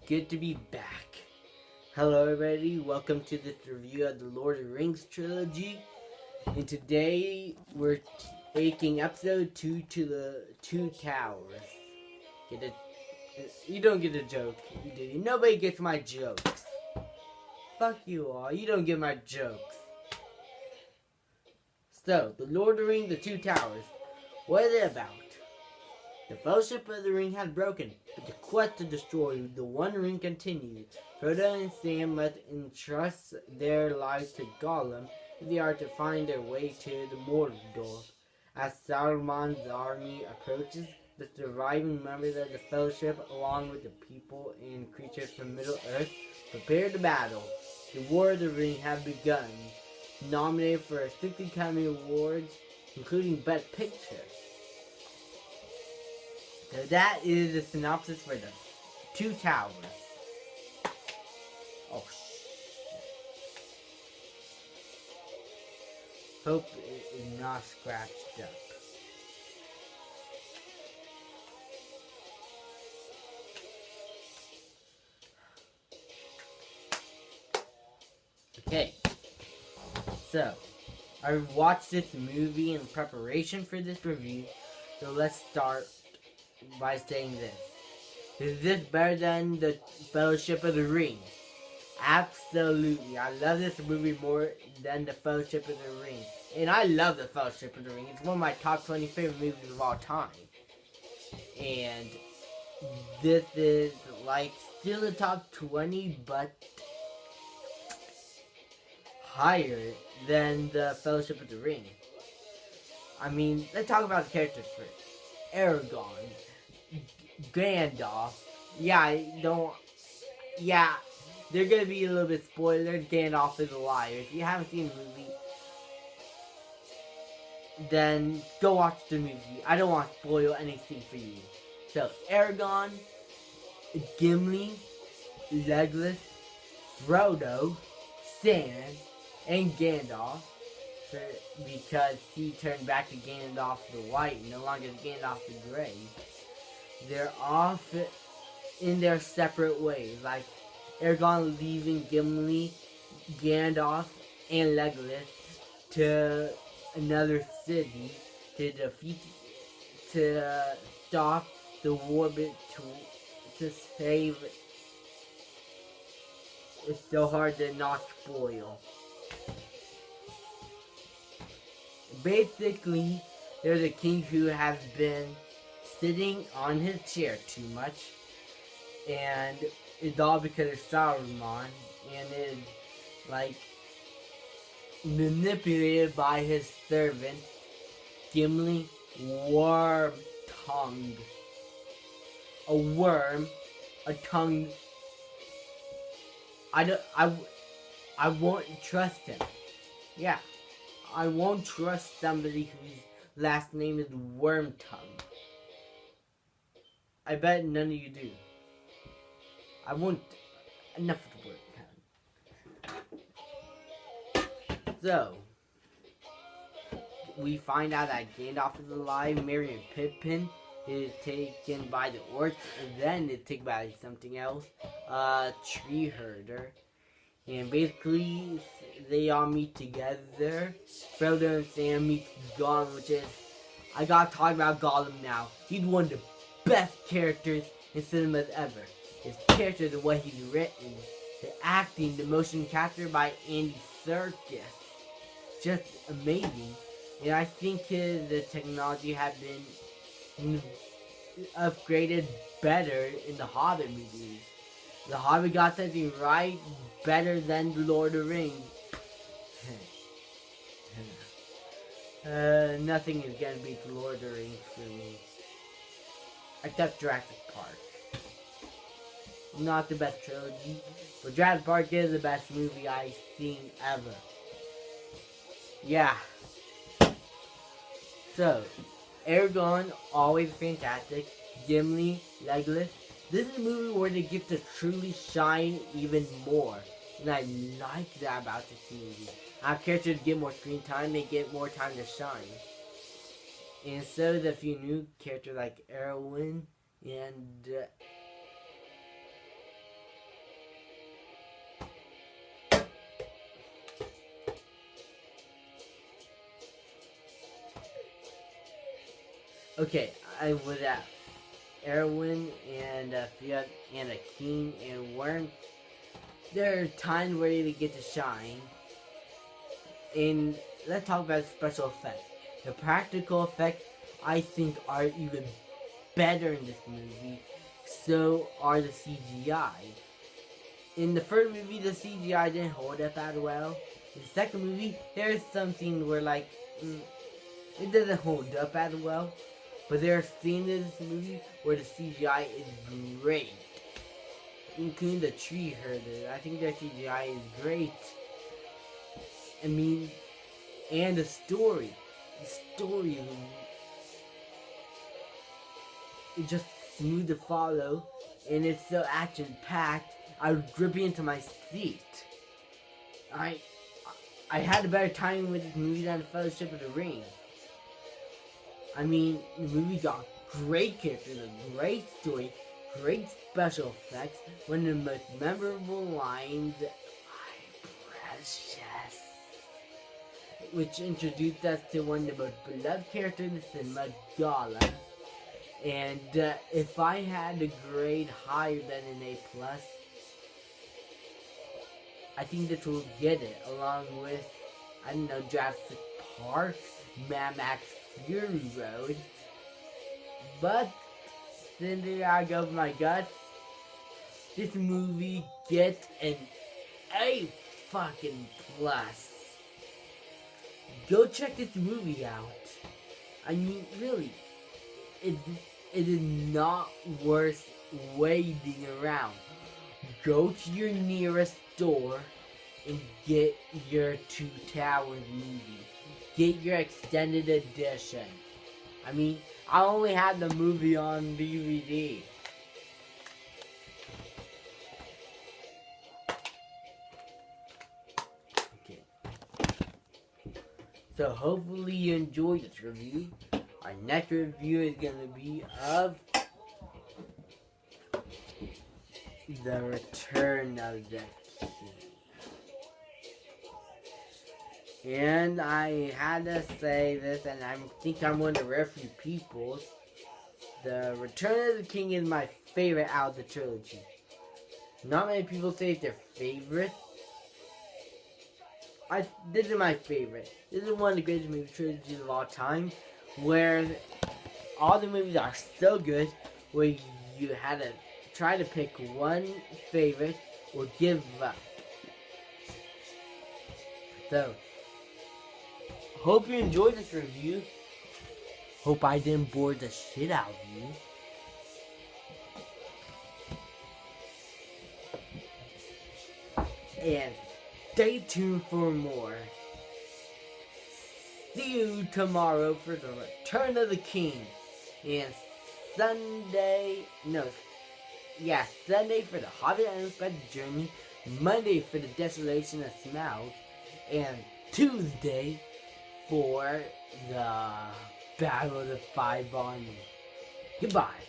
good to be back. Hello, everybody. Welcome to this review of the Lord of the Rings trilogy. And today we're taking episode 2 to the Two Towers. You don't get a joke. Nobody gets my jokes. Fuck you all. You don't get my jokes. So, the Lord of the Rings, the Two Towers. What is it about? The Fellowship of the Ring had broken, but the quest to destroy the One Ring continued. Frodo and Sam must entrust their lives to Gollum if they are to find their way to the Mordor. As Saruman's army approaches, the surviving members of the Fellowship, along with the people and creatures from Middle-earth, prepare to battle. The War of the Ring had begun, nominated for 60 Academy Awards, including Best Picture. So that is the synopsis for the Two Towers. Oh shit. Hope it is not scratched up. Okay. So, I watched this movie in preparation for this review. So let's start by saying this. Is this better than the Fellowship of the Ring? Absolutely. I love this movie more than the Fellowship of the Ring. And I love the Fellowship of the Ring. It's one of my top 20 favorite movies of all time. And this is like still the top 20, but higher than the Fellowship of the Ring. I mean, let's talk about the characters first. Aragorn, Gandalf. They're gonna be a little bit spoilers. Gandalf is a liar. If you haven't seen the movie, then go watch the movie. I don't want to spoil anything for you. So, Aragorn, Gimli, Legolas, Frodo, Sam, and Gandalf. Because he turned back to Gandalf the White, no longer Gandalf the Grey. They're off in their separate ways, like Aragorn leaving Gimli, Gandalf, and Legolas to another city to stop the war, to save. It's so hard to not spoil. Basically, there's a king who has been sitting on his chair too much, and it's all because of Saruman, and is like manipulated by his servant, Gimli Wormtongue. A worm, a tongue. I won't trust him. Yeah. I won't trust somebody whose last name is Wormtongue. I bet none of you do. I won't. Enough of the Wormtongue. So, we find out that Gandalf is alive. Merry and Pippin is taken by the orcs, and then it's taken by something else. Tree herder. And basically, they all meet together. Frodo and Sam meet Gollum, which is... I gotta talk about Gollum now. He's one of the best characters in cinema ever. His character, the way he's written, the acting, the motion capture by Andy Serkis. Just amazing. And I think the technology had been upgraded better in the Hobbit movies. The Hobbit got something right better than the Lord of the Rings. Nothing is gonna beat the Lord of the Rings for me. Except Jurassic Park. Not the best trilogy, but Jurassic Park is the best movie I've seen ever. Yeah. So, Aragorn, always fantastic. Gimli, Legolas. This is a movie where they get to truly shine even more. And I like that about this movie. Our characters get more screen time, they get more time to shine. And so there's a few new characters like Erwin and Okay, I was at Erwin and Fiat and Akeem and Worm. There are times where they get to shine. And let's talk about special effects. The practical effects, I think, are even better in this movie. So are the CGI. In the first movie, the CGI didn't hold up that well. In the second movie, there's something where like it doesn't hold up as well. But there are scenes in this movie where the CGI is great, including the tree herder. I think their CGI is great. I mean, and the story is just smooth to follow, and it's so action packed. I was gripping into my seat. I had a better time with this movie than Fellowship of the Ring. I mean, the movie got great characters, a great story, great special effects. One of the most memorable lines, "My precious," which introduced us to one of the most beloved characters in cinema, Gala. And if I had a grade higher than an A+, I think this will get it, along with, I don't know, Jurassic Park, Mad Max Fury Road. But then I go with my guts. This movie gets an A fucking plus. Go check this movie out. I mean, really, it is not worth waiting around. Go to your nearest store and get your Two Towers movie. Get your extended edition. I mean, I only had the movie on DVD. Okay. So hopefully you enjoyed this review. Our next review is going to be of The Return of the King. And I had to say this, and I think I'm one of the rare few people. The Return of the King is my favorite out of the trilogy. Not many people say it's their favorite. This is my favorite. This is one of the greatest movie trilogies of all time, where all the movies are so good, where you had to try to pick one favorite or give up. So, hope you enjoyed this review. Hope I didn't bore the shit out of you. And stay tuned for more. See you tomorrow for The Return of the King. And Sunday for The Hobbit and Unexpected Journey. Monday for The Desolation of Smaug. And Tuesday for the Battle of the Five Armies. Goodbye.